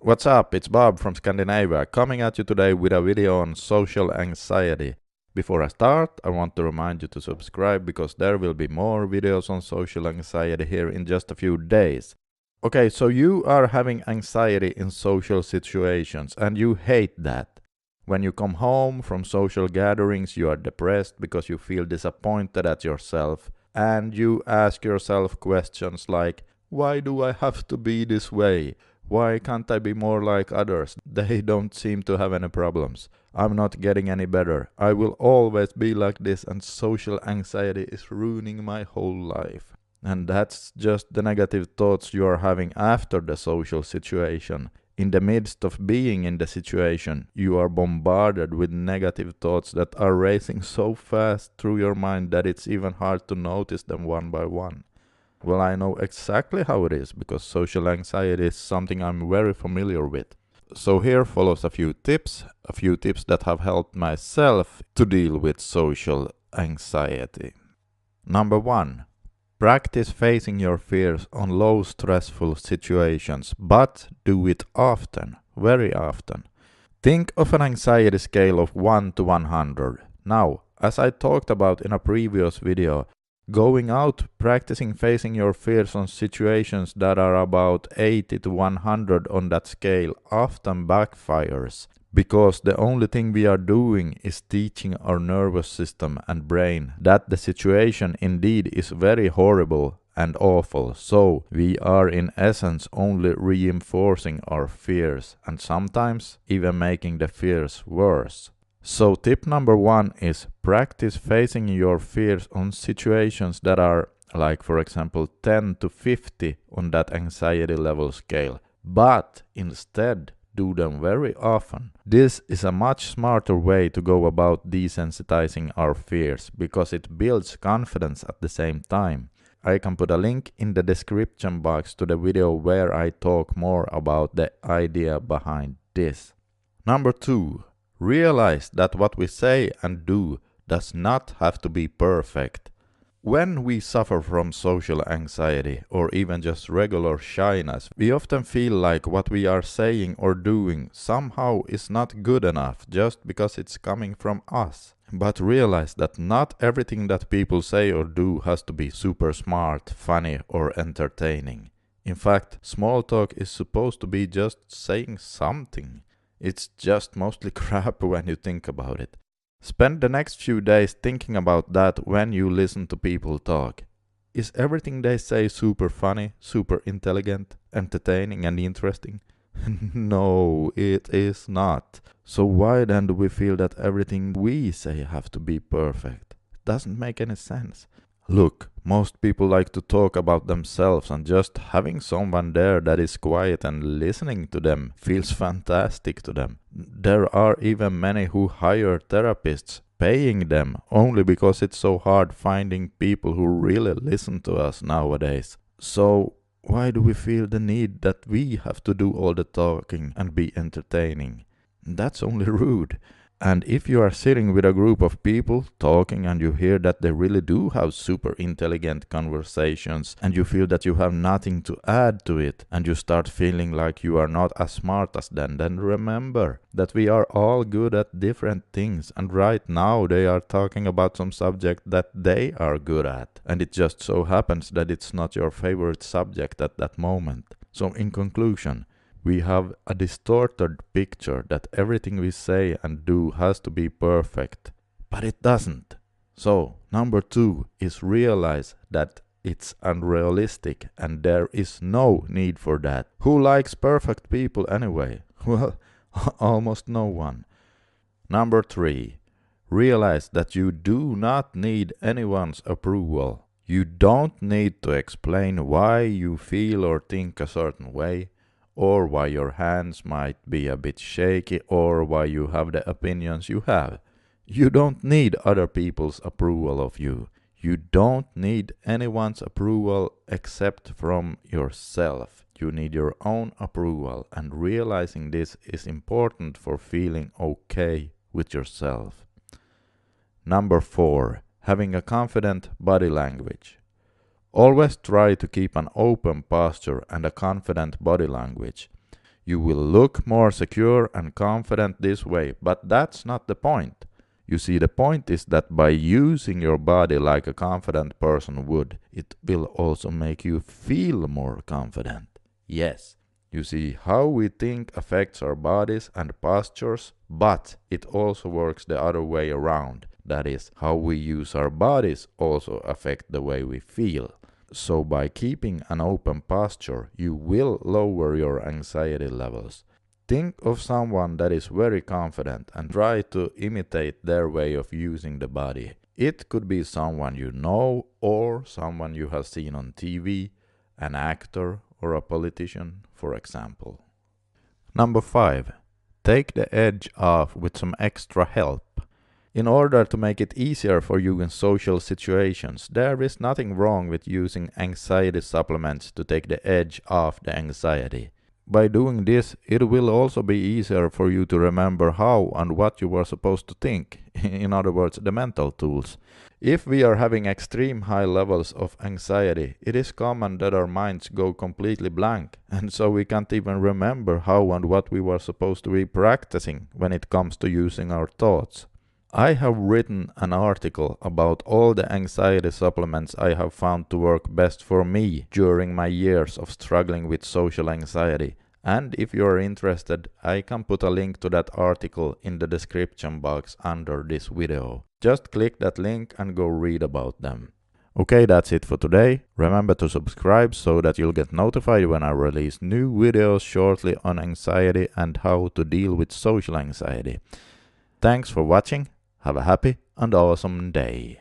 What's up? It's Bob from Scandinavia, coming at you today with a video on social anxiety. Before I start, I want to remind you to subscribe because there will be more videos on social anxiety here in just a few days. Okay, so you are having anxiety in social situations and you hate that. When you come home from social gatherings, you are depressed because you feel disappointed at yourself and you ask yourself questions like, why do I have to be this way? Why can't I be more like others? They don't seem to have any problems. I'm not getting any better. I will always be like this and social anxiety is ruining my whole life. And that's just the negative thoughts you are having after the social situation. In the midst of being in the situation, you are bombarded with negative thoughts that are racing so fast through your mind that it's even hard to notice them one by one. Well, I know exactly how it is because social anxiety is something I'm very familiar with. So here follows a few tips that have helped myself to deal with social anxiety. Number 1. Practice facing your fears on low stressful situations, but do it often, very often. Think of an anxiety scale of 1 to 100. Now, as I talked about in a previous video, going out, practicing facing your fears on situations that are about 80 to 100 on that scale often backfires, because the only thing we are doing is teaching our nervous system and brain that the situation indeed is very horrible and awful, so we are in essence only reinforcing our fears and sometimes even making the fears worse. So tip number 1 is practice facing your fears on situations that are like, for example, 10 to 50 on that anxiety level scale, but instead do them very often. This is a much smarter way to go about desensitizing our fears because it builds confidence at the same time. I can put a link in the description box to the video where I talk more about the idea behind this. Number 2. Realize that what we say and do does not have to be perfect. When we suffer from social anxiety or even just regular shyness, we often feel like what we are saying or doing somehow is not good enough just because it's coming from us. But realize that not everything that people say or do has to be super smart, funny or entertaining. In fact, small talk is supposed to be just saying something. It's just mostly crap when you think about it. Spend the next few days thinking about that when you listen to people talk. Is everything they say super funny, super intelligent, entertaining and interesting? No, it is not. So why then do we feel that everything we say have to be perfect? It doesn't make any sense. Look, most people like to talk about themselves and just having someone there that is quiet and listening to them feels fantastic to them. There are even many who hire therapists, paying them only because it's so hard finding people who really listen to us nowadays. So why do we feel the need that we have to do all the talking and be entertaining? That's only rude. And if you are sitting with a group of people talking and you hear that they really do have super intelligent conversations and you feel that you have nothing to add to it and you start feeling like you are not as smart as them, then remember that we are all good at different things and right now they are talking about some subject that they are good at and it just so happens that it's not your favorite subject at that moment. So in conclusion, we have a distorted picture that everything we say and do has to be perfect, but it doesn't. So, number 2 is realize that it's unrealistic and there is no need for that. Who likes perfect people anyway? Well, almost no one. Number 3, realize that you do not need anyone's approval. You don't need to explain why you feel or think a certain way, or why your hands might be a bit shaky, or why you have the opinions you have. You don't need other people's approval of you. You don't need anyone's approval except from yourself. You need your own approval, and realizing this is important for feeling okay with yourself. Number 4, having a confident body language. Always try to keep an open posture and a confident body language. You will look more secure and confident this way, but that's not the point. You see, the point is that by using your body like a confident person would, it will also make you feel more confident. Yes, you see, how we think affects our bodies and postures, but it also works the other way around. That is, how we use our bodies also affect the way we feel. So by keeping an open posture, you will lower your anxiety levels. Think of someone that is very confident and try to imitate their way of using the body. It could be someone you know or someone you have seen on TV, an actor or a politician, for example. Number 5. Take the edge off with some extra help. In order to make it easier for you in social situations, there is nothing wrong with using anxiety supplements to take the edge off the anxiety. By doing this, it will also be easier for you to remember how and what you were supposed to think, in other words, the mental tools. If we are having extreme high levels of anxiety, it is common that our minds go completely blank, and so we can't even remember how and what we were supposed to be practicing when it comes to using our thoughts. I have written an article about all the anxiety supplements I have found to work best for me during my years of struggling with social anxiety, and if you are interested, I can put a link to that article in the description box under this video. Just click that link and go read about them. Okay, that's it for today. Remember to subscribe so that you'll get notified when I release new videos shortly on anxiety and how to deal with social anxiety. Thanks for watching. Have a happy and awesome day.